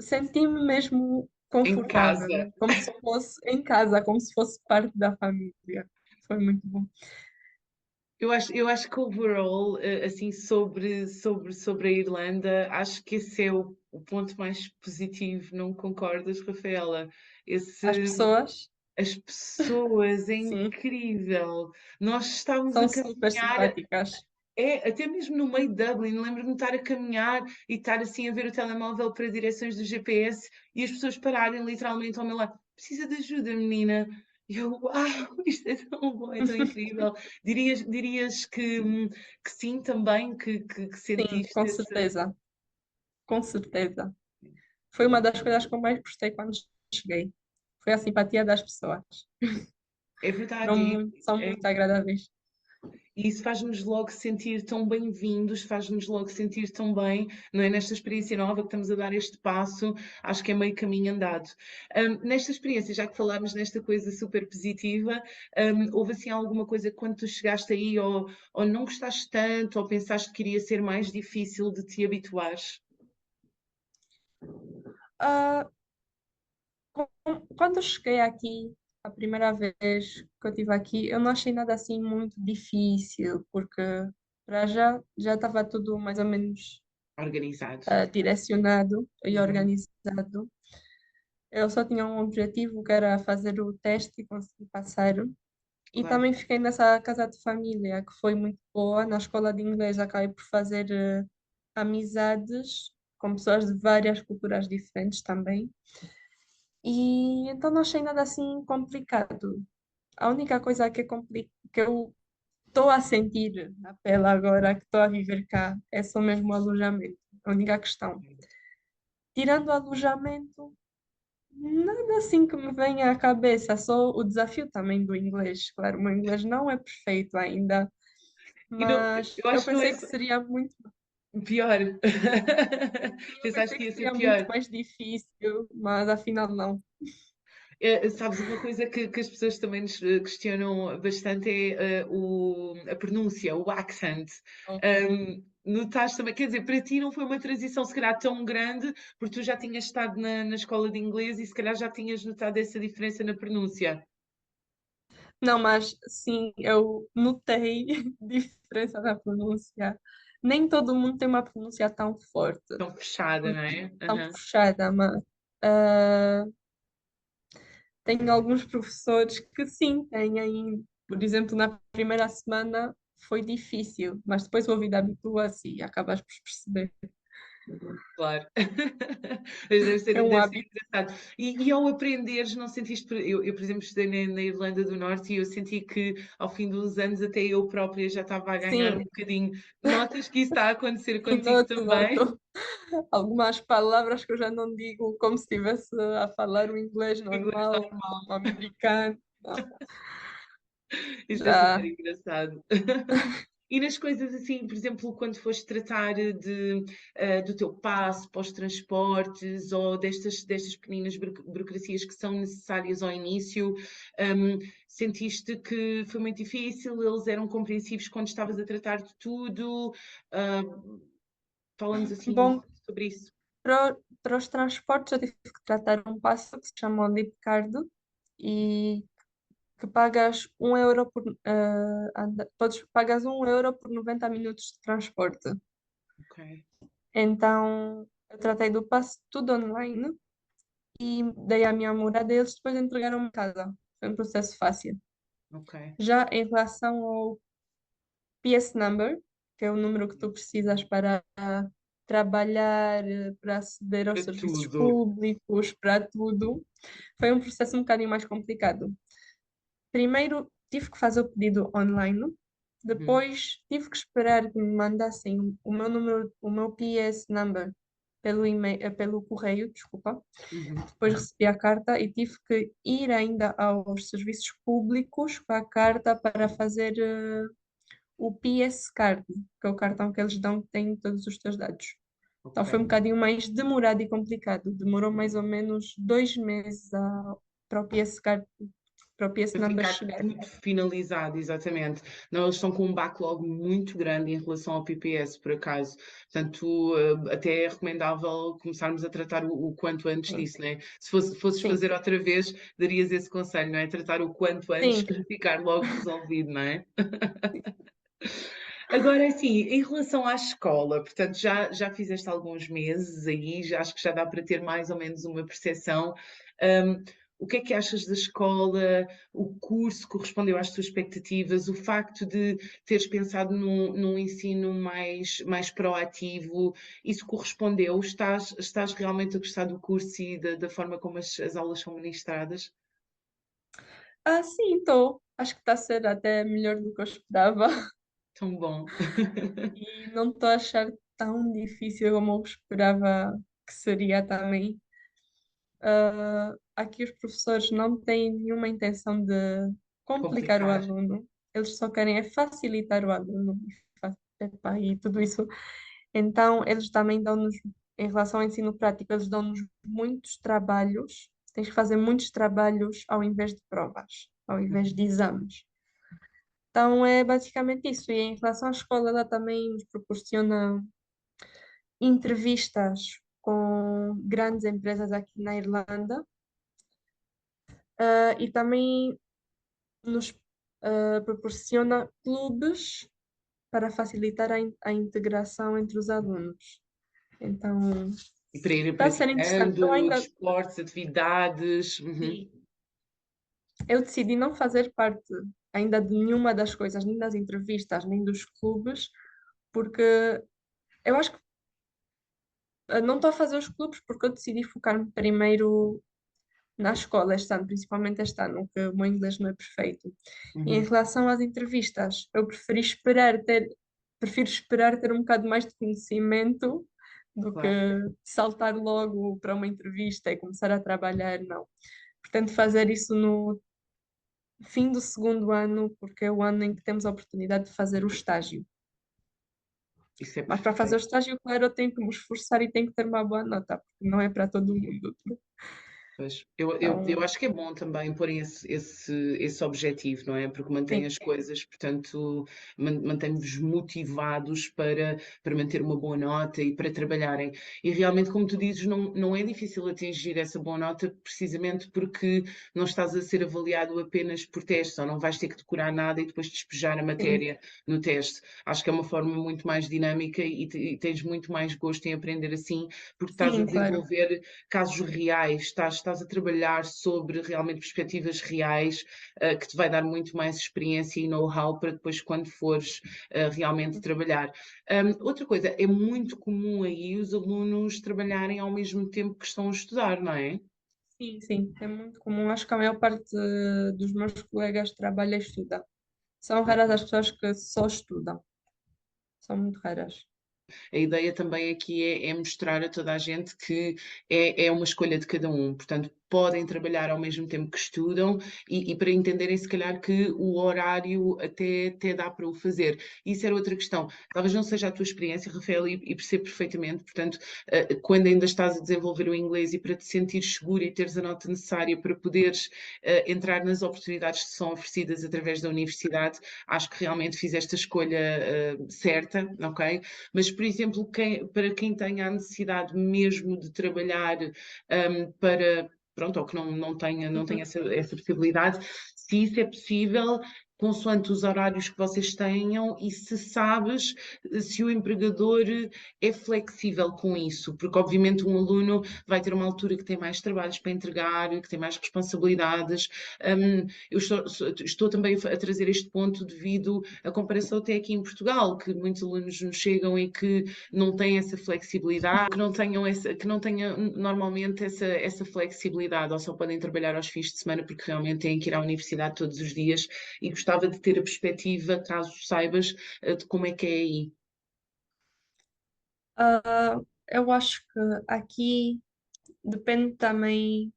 Speaker 3: Senti-me mesmo
Speaker 2: Em casa.
Speaker 3: confortável, como se fosse em casa, como se fosse parte da família. Foi muito bom.
Speaker 2: Eu acho que overall, assim, sobre a Irlanda, acho que esse é o ponto mais positivo, não concordas, Rafaela?
Speaker 3: As
Speaker 2: Esse,
Speaker 3: pessoas,
Speaker 2: as pessoas, é
Speaker 3: sim,
Speaker 2: incrível. Nós estávamos
Speaker 3: são
Speaker 2: a
Speaker 3: super
Speaker 2: caminhar,
Speaker 3: simpáticas.
Speaker 2: até mesmo no meio de Dublin, lembro-me de estar a caminhar e estar assim a ver o telemóvel para direções do GPS e as pessoas pararem literalmente ao meu lado. Precisa de ajuda, menina. E eu, uau, isto é tão bom, é tão incrível. Dirias que sim também, que
Speaker 3: Sim,
Speaker 2: sentiste
Speaker 3: com
Speaker 2: essa.
Speaker 3: certeza, com certeza. Foi uma das coisas que eu mais gostei quando cheguei. Foi a simpatia das pessoas.
Speaker 2: É verdade,
Speaker 3: São
Speaker 2: é,
Speaker 3: muito agradáveis.
Speaker 2: e isso faz-nos logo sentir tão bem-vindos, faz-nos logo sentir tão bem, não é? Nesta experiência nova que estamos a dar este passo, acho que é meio caminho andado. Nesta experiência, já que falámos nesta coisa super positiva, houve assim alguma coisa que quando tu chegaste aí, ou não gostaste tanto, ou pensaste que iria ser mais difícil de te habituares?
Speaker 3: Ah, quando eu cheguei aqui, a primeira vez que eu estive aqui, eu não achei nada assim muito difícil, porque para já estava tudo mais ou menos
Speaker 2: Organizado.
Speaker 3: direcionado e
Speaker 2: Uhum,
Speaker 3: organizado. Eu só tinha um objetivo, que era fazer o teste e conseguir passar. E
Speaker 2: claro,
Speaker 3: também fiquei nessa casa de família, que foi muito boa. Na escola de inglês acabei por fazer amizades com pessoas de várias culturas diferentes também. E então não achei nada assim complicado. A única coisa que eu estou a sentir na pele agora, que estou a viver cá, é só mesmo o alojamento. A única questão. Tirando o alojamento, nada assim que me venha à cabeça, só o desafio também do inglês. Claro, o meu inglês não é perfeito ainda,
Speaker 2: e não,
Speaker 3: mas
Speaker 2: eu
Speaker 3: eu
Speaker 2: acho que não é
Speaker 3: pensei que seria muito,
Speaker 2: pior.
Speaker 3: eu
Speaker 2: Pensaste
Speaker 3: pensei
Speaker 2: que
Speaker 3: que
Speaker 2: ia ser
Speaker 3: seria muito
Speaker 2: pior.
Speaker 3: mais difícil, mas afinal não.
Speaker 2: Sabes, uma coisa que as pessoas também nos questionam bastante é a pronúncia, o accent. Notaste também, quer dizer, para ti não foi uma transição se calhar tão grande, porque tu já tinhas estado na escola de inglês e se calhar já tinhas notado essa diferença na pronúncia.
Speaker 3: Não, mas sim, eu notei diferença na pronúncia. Nem todo mundo tem uma pronúncia tão forte,
Speaker 2: Tão fechada, não é?
Speaker 3: tão
Speaker 2: Aham.
Speaker 3: puxada, mas ah, tenho alguns professores que sim, têm. Por exemplo, na primeira semana foi difícil, mas depois o ouvido habitua-se e acabas por perceber.
Speaker 2: Claro. Mas deve
Speaker 3: É
Speaker 2: ser,
Speaker 3: um
Speaker 2: deve ser
Speaker 3: hábito.
Speaker 2: engraçado. E ao aprenderes, não sentiste. Eu, por exemplo, estudei na Irlanda do Norte e eu senti que ao fim dos anos até eu própria já estava a ganhar um
Speaker 3: Sim,
Speaker 2: bocadinho. Notas que isso está a acontecer contigo
Speaker 3: noto,
Speaker 2: também?
Speaker 3: noto. Algumas palavras que eu já não digo como se estivesse a falar o inglês
Speaker 2: Inglês
Speaker 3: normal,
Speaker 2: normal.
Speaker 3: o americano. Não,
Speaker 2: Isto é super
Speaker 3: já.
Speaker 2: engraçado. E nas coisas assim, por exemplo, quando foste tratar do teu passo para os transportes ou destas pequeninas burocracias que são necessárias ao início, sentiste que foi muito difícil? Eles eram compreensivos quando estavas a tratar de tudo? Ah, fala-nos assim
Speaker 3: Bom,
Speaker 2: sobre isso.
Speaker 3: para os transportes eu tive que tratar um passo que se chama o Leap Card e que pagas 1 euro por pagas 1 euro por 90 minutos de transporte.
Speaker 2: Ok,
Speaker 3: Então eu tratei do passo tudo online e dei à minha morada e eles depois entregaram-me em casa. Foi um processo fácil.
Speaker 2: ok.
Speaker 3: Já em relação ao PS Number, que é o número que tu precisas para trabalhar, para aceder aos
Speaker 2: Para
Speaker 3: serviços
Speaker 2: tudo.
Speaker 3: públicos, para tudo, foi um processo um bocadinho mais complicado. Primeiro tive que fazer o pedido online,
Speaker 2: Uhum.
Speaker 3: depois tive que esperar que me mandassem o meu número, o meu PS number pelo e-mail, pelo correio, desculpa.
Speaker 2: Uhum.
Speaker 3: Depois recebi a carta e tive que ir ainda aos serviços públicos com a carta para fazer o PS Card, que é o cartão que eles dão que tem todos os teus dados. Então
Speaker 2: Ok.
Speaker 3: foi um bocadinho mais demorado e complicado. Demorou mais ou menos 2 meses para o PS Card, para o PS
Speaker 2: Para
Speaker 3: Number
Speaker 2: ficar
Speaker 3: chegar.
Speaker 2: tudo finalizado, exatamente. Não, eles estão com um backlog muito grande em relação ao PPS, por acaso. Portanto, até é recomendável começarmos a tratar o quanto antes
Speaker 3: Sim,
Speaker 2: disso, né? Se fosses
Speaker 3: sim,
Speaker 2: fazer outra vez, darias esse conselho, não é? Tratar o quanto antes
Speaker 3: sim.
Speaker 2: para ficar logo resolvido, não é? Agora, assim, em relação à escola, portanto, já fizeste alguns meses aí, já acho que já dá para ter mais ou menos uma percepção. Hum, o que é que achas da escola? O curso correspondeu às tuas expectativas? O facto de teres pensado num ensino mais proativo, isso correspondeu? Estás realmente a gostar do curso e da forma como as aulas são ministradas?
Speaker 3: Ah, sim, estou. Acho que está a ser até melhor do que eu esperava.
Speaker 2: Tão bom.
Speaker 3: E não estou a achar tão difícil como eu esperava que seria também. Aqui os professores não têm nenhuma intenção de complicar o
Speaker 2: Complicar.
Speaker 3: aluno, eles só querem é facilitar o aluno epá, e tudo isso. Então, eles também dão-nos, em relação ao ensino prático, eles dão-nos muitos trabalhos, tens que fazer muitos trabalhos ao invés de provas, ao invés de exames. Então, é basicamente isso. E em relação à escola, ela também nos proporciona entrevistas com grandes empresas aqui na Irlanda, e também nos proporciona clubes para facilitar a integração entre os alunos. Então,
Speaker 2: E para ir
Speaker 3: está a ser interessante. Eu
Speaker 2: praticando
Speaker 3: ainda,
Speaker 2: desportos, atividades. Uhum.
Speaker 3: sim, eu decidi não fazer parte ainda de nenhuma das coisas, nem das entrevistas, nem dos clubes, porque eu acho que não estou a fazer os clubes porque eu decidi focar-me primeiro na escola este ano, principalmente este ano, que o meu inglês não é perfeito. E em
Speaker 2: Uhum.
Speaker 3: relação às entrevistas, eu prefiro esperar ter um bocado mais de conhecimento do que
Speaker 2: Claro.
Speaker 3: saltar logo para uma entrevista e começar a trabalhar, não. Portanto, fazer isso no fim do segundo ano, porque é o ano em que temos a oportunidade de fazer o estágio.
Speaker 2: Isso é
Speaker 3: Mas para fazer o
Speaker 2: perfeito.
Speaker 3: estágio, claro, eu tenho que me esforçar e tenho que ter uma boa nota, porque não é para todo mundo.
Speaker 2: Pois, eu
Speaker 3: Então,
Speaker 2: acho que é bom também pôr esse objetivo, não é? Porque mantém
Speaker 3: sim,
Speaker 2: as coisas, portanto, mantém-vos motivados para manter uma boa nota e para trabalharem. E realmente, como tu dizes, não é difícil atingir essa boa nota, precisamente porque não estás a ser avaliado apenas por testes, ou não vais ter que decorar nada e depois despejar a
Speaker 3: sim,
Speaker 2: matéria no teste. Acho que é uma forma muito mais dinâmica e tens muito mais gosto em aprender assim, porque estás a
Speaker 3: sim, claro.
Speaker 2: desenvolver casos reais, estás a trabalhar sobre realmente perspectivas reais, que te vai dar muito mais experiência e know-how para depois, quando fores realmente trabalhar. Outra coisa, é muito comum aí os alunos trabalharem ao mesmo tempo que estão a estudar, não é?
Speaker 3: Sim, sim, é muito comum. Acho que a maior parte dos meus colegas trabalha e estuda. São raras as pessoas que só estudam. São muito raras.
Speaker 2: A ideia também aqui é mostrar a toda a gente que é uma escolha de cada um. Portanto, podem trabalhar ao mesmo tempo que estudam e para entenderem, se calhar, que o horário até dá para o fazer. Isso era outra questão. Talvez não seja a tua experiência, Rafael, e percebo perfeitamente. Portanto, quando ainda estás a desenvolver o inglês e para te sentires seguro e teres a nota necessária para poderes entrar nas oportunidades que te são oferecidas através da universidade, acho que realmente fizeste a escolha certa, ok? Mas, por exemplo, para quem tenha a necessidade mesmo de trabalhar para, pronto, ou que não tenha
Speaker 3: Uhum.
Speaker 2: essa possibilidade, se isso é possível, consoante os horários que vocês tenham e se sabes se o empregador é flexível com isso, porque obviamente um aluno vai ter uma altura que tem mais trabalhos para entregar, que tem mais responsabilidades. Eu estou também a trazer este ponto devido à comparação até aqui em Portugal, que muitos alunos nos chegam e que não têm essa flexibilidade, que não tenham normalmente essa flexibilidade, ou só podem trabalhar aos fins de semana porque realmente têm que ir à universidade todos os dias e gostava de ter a perspectiva, caso saibas, de como é que é aí.
Speaker 3: eu acho que aqui depende também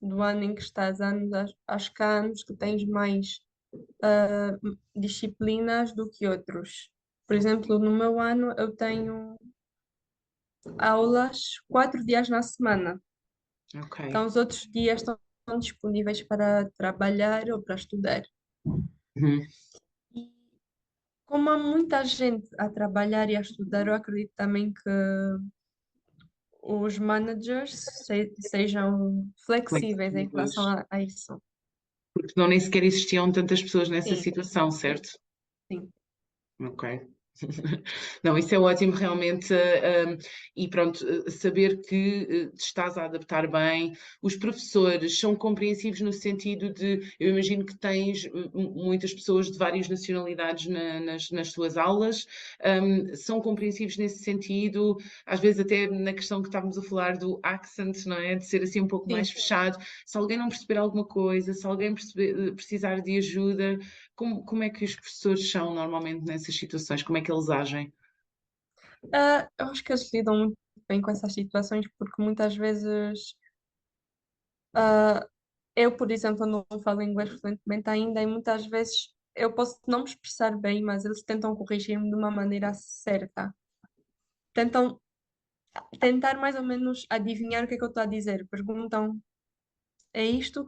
Speaker 3: do ano em que estás. Acho que há anos que tens mais disciplinas do que outros. Por exemplo, no meu ano eu tenho aulas 4 dias na semana.
Speaker 2: Ok.
Speaker 3: Então, os outros dias estão disponíveis para trabalhar ou para estudar.
Speaker 2: Uhum.
Speaker 3: E como há muita gente a trabalhar e a estudar, eu acredito também que os managers sejam flexíveis em relação
Speaker 2: Flexíveis.
Speaker 3: a isso.
Speaker 2: Porque não nem sequer existiam tantas pessoas nessa
Speaker 3: Sim,
Speaker 2: situação, certo?
Speaker 3: sim.
Speaker 2: Ok. Não, isso é ótimo realmente, e pronto, saber que te estás a adaptar bem. Os professores são compreensivos no sentido de, eu imagino que tens muitas pessoas de várias nacionalidades nas tuas aulas, são compreensivos nesse sentido, às vezes até na questão que estávamos a falar do accent, não é? De ser assim um pouco mais
Speaker 3: Sim.
Speaker 2: fechado. Se alguém não perceber alguma coisa, se alguém precisar de ajuda, como é que os professores são normalmente nessas situações? Como é que eles agem?
Speaker 3: Eu acho que eles lidam muito bem com essas situações porque muitas vezes ah, eu, por exemplo, não falo inglês fluentemente ainda e muitas vezes eu posso não me expressar bem, mas eles tentam corrigir-me de uma maneira certa. Tentam tentar mais ou menos adivinhar o que é que eu estou a dizer. Perguntam, é isto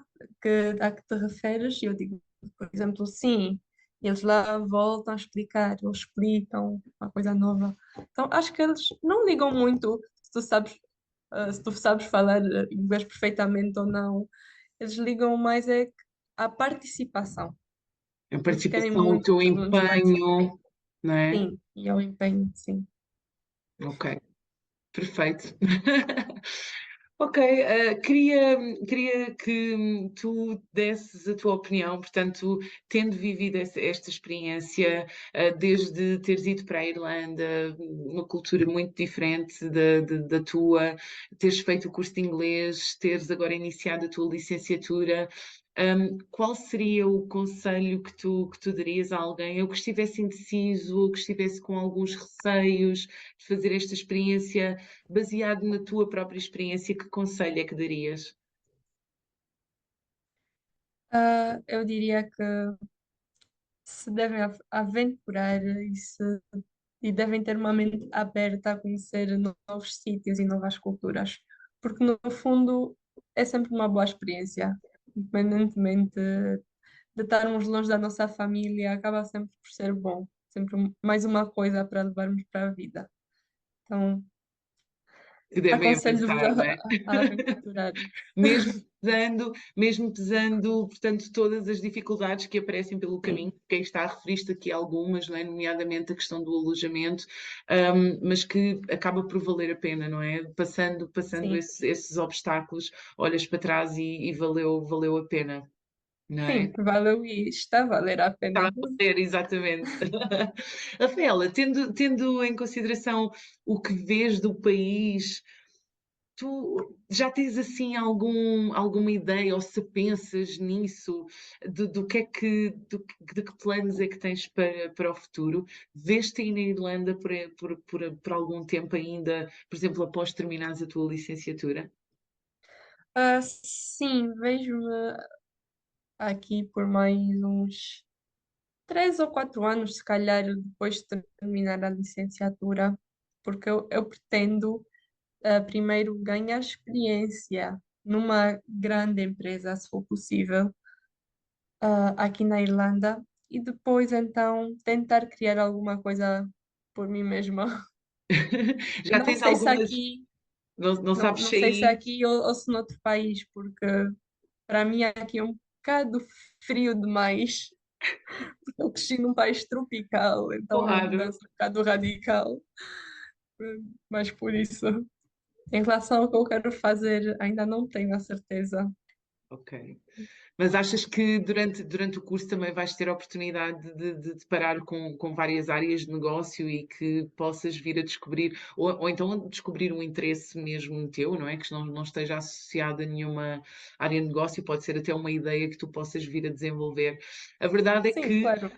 Speaker 3: a que te referes? E eu digo, por exemplo, sim. E eles lá voltam a explicar, ou explicam uma coisa nova. Então, acho que eles não ligam muito se tu sabes falar inglês perfeitamente ou não. Eles ligam mais à participação.
Speaker 2: A
Speaker 3: Eles querem
Speaker 2: participação, o
Speaker 3: muito que
Speaker 2: teu
Speaker 3: os alunos participem.
Speaker 2: empenho, não é?
Speaker 3: Sim, e ao empenho, sim.
Speaker 2: Ok, perfeito. Ok, queria que tu desses a tua opinião, portanto, tendo vivido esta experiência, desde teres ido para a Irlanda, uma cultura muito diferente da tua, teres feito o curso de inglês, teres agora iniciado a tua licenciatura, qual seria o conselho que tu darias a alguém, ou que estivesse indeciso, ou que estivesse com alguns receios de fazer esta experiência? Baseado na tua própria experiência, que conselho é que darias?
Speaker 3: Eu diria que se devem aventurar e devem ter uma mente aberta a conhecer novos sítios e novas culturas, porque no fundo é sempre uma boa experiência, independentemente de estarmos longe da nossa família, acaba sempre por ser bom, sempre mais uma coisa para levarmos para a vida. Então,
Speaker 2: Que devem
Speaker 3: aconselho-vos
Speaker 2: avançar, não é?
Speaker 3: a aventurar.
Speaker 2: Mesmo pesando, portanto, todas as dificuldades que aparecem pelo caminho,
Speaker 3: Sim,
Speaker 2: quem está, referiste aqui algumas, não é? Nomeadamente a questão do alojamento, mas que acaba por valer a pena, não é? Passando
Speaker 3: sim,
Speaker 2: esses obstáculos, olhas para trás e valeu a pena, não é?
Speaker 3: sim, valeu e está a valer a
Speaker 2: Está a
Speaker 3: pena.
Speaker 2: valer, exatamente. Rafaela, tendo em consideração o que vês do país, tu já tens assim alguma ideia, ou se pensas nisso, do que é de que planos é que tens para o futuro? Vês-te aí na Irlanda por algum tempo ainda, por exemplo, após terminares a tua licenciatura?
Speaker 3: Sim, vejo-me aqui por mais uns 3 ou 4 anos, se calhar, depois de terminar a licenciatura, porque eu pretendo primeiro ganhar experiência numa grande empresa, se for possível, aqui na Irlanda, e depois então tentar criar alguma coisa por mim mesma.
Speaker 2: Já
Speaker 3: Não
Speaker 2: tens
Speaker 3: sei se
Speaker 2: algumas,
Speaker 3: aqui,
Speaker 2: não
Speaker 3: não,
Speaker 2: sabes
Speaker 3: não
Speaker 2: se
Speaker 3: sei se
Speaker 2: aí.
Speaker 3: aqui ou se noutro país, porque para mim aqui é um bocado frio demais. Eu cresci num país tropical, então uma
Speaker 2: Claro.
Speaker 3: mudança um bocado radical. Mas por isso, em relação ao que eu quero fazer, ainda não tenho a certeza.
Speaker 2: Ok. Mas achas que durante o curso também vais ter a oportunidade de deparar com várias áreas de negócio e que possas vir a descobrir, ou então a descobrir um interesse mesmo teu, não é? Que não esteja associado a nenhuma área de negócio, pode ser até uma ideia que tu possas vir a desenvolver. A verdade é
Speaker 3: Sim,
Speaker 2: que
Speaker 3: claro.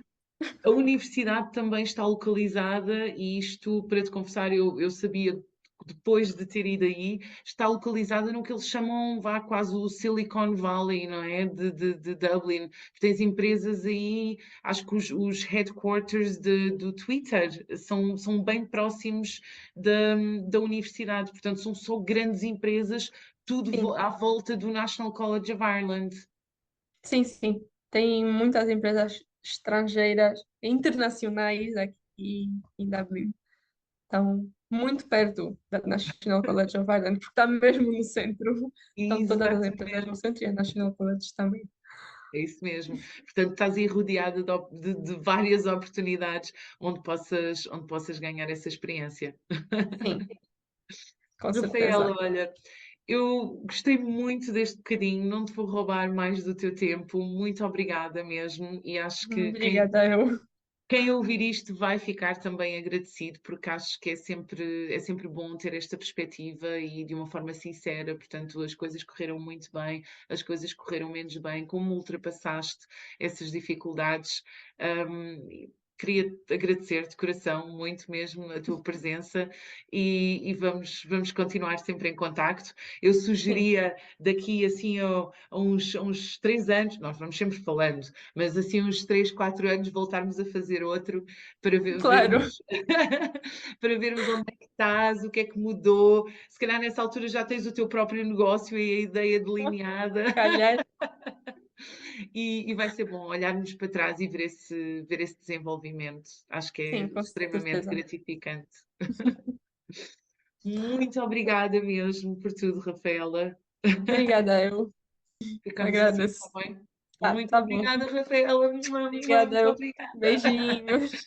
Speaker 2: a universidade também está localizada, e isto, para te confessar, eu sabia depois de ter ido aí, está localizada no que eles chamam, vá, quase o Silicon Valley, não é? De Dublin. Tens empresas aí, acho que os headquarters do Twitter são bem próximos da universidade, portanto, são só grandes empresas, tudo
Speaker 3: Sim,
Speaker 2: à volta do National College of Ireland.
Speaker 3: sim, sim. Tem muitas empresas estrangeiras, internacionais aqui em Dublin. Estão muito perto da National College of Ireland, porque está mesmo no centro. Estão todas as empresas no
Speaker 2: Exatamente.
Speaker 3: centro e a National College também.
Speaker 2: É isso mesmo. Portanto, estás aí rodeada de várias oportunidades onde possas ganhar essa experiência.
Speaker 3: Sim, com
Speaker 2: Rafaela,
Speaker 3: certeza.
Speaker 2: olha, eu gostei muito deste bocadinho, não te vou roubar mais do teu tempo. Muito obrigada mesmo. E acho que
Speaker 3: Obrigada, eu.
Speaker 2: quem ouvir isto vai ficar também agradecido, porque acho que é sempre bom ter esta perspectiva e de uma forma sincera. Portanto, as coisas correram muito bem, as coisas correram menos bem, como ultrapassaste essas dificuldades. Queria agradecer de coração muito mesmo a tua presença e vamos continuar sempre em contacto. Eu
Speaker 3: Sim,
Speaker 2: sugeria daqui assim a uns 3 anos, nós vamos sempre falando, mas assim uns 3, 4 anos voltarmos a fazer outro para
Speaker 3: claro.
Speaker 2: vermos para vermos onde é que estás, o que é que mudou. Se calhar nessa altura já tens o teu próprio negócio e a ideia delineada
Speaker 3: Calhar,
Speaker 2: e vai ser bom olharmos para trás e ver esse desenvolvimento. Acho que
Speaker 3: sim,
Speaker 2: é
Speaker 3: com
Speaker 2: extremamente
Speaker 3: certeza.
Speaker 2: gratificante. Muito obrigada mesmo por tudo, Rafaela.
Speaker 3: Obrigada, eu.
Speaker 2: Ficamos assim, está
Speaker 3: Agradeço.
Speaker 2: bem?
Speaker 3: Ah,
Speaker 2: Muito
Speaker 3: tá bom.
Speaker 2: obrigada, Rafaela. Muito
Speaker 3: Obrigada, eu.
Speaker 2: obrigada.
Speaker 3: Beijinhos.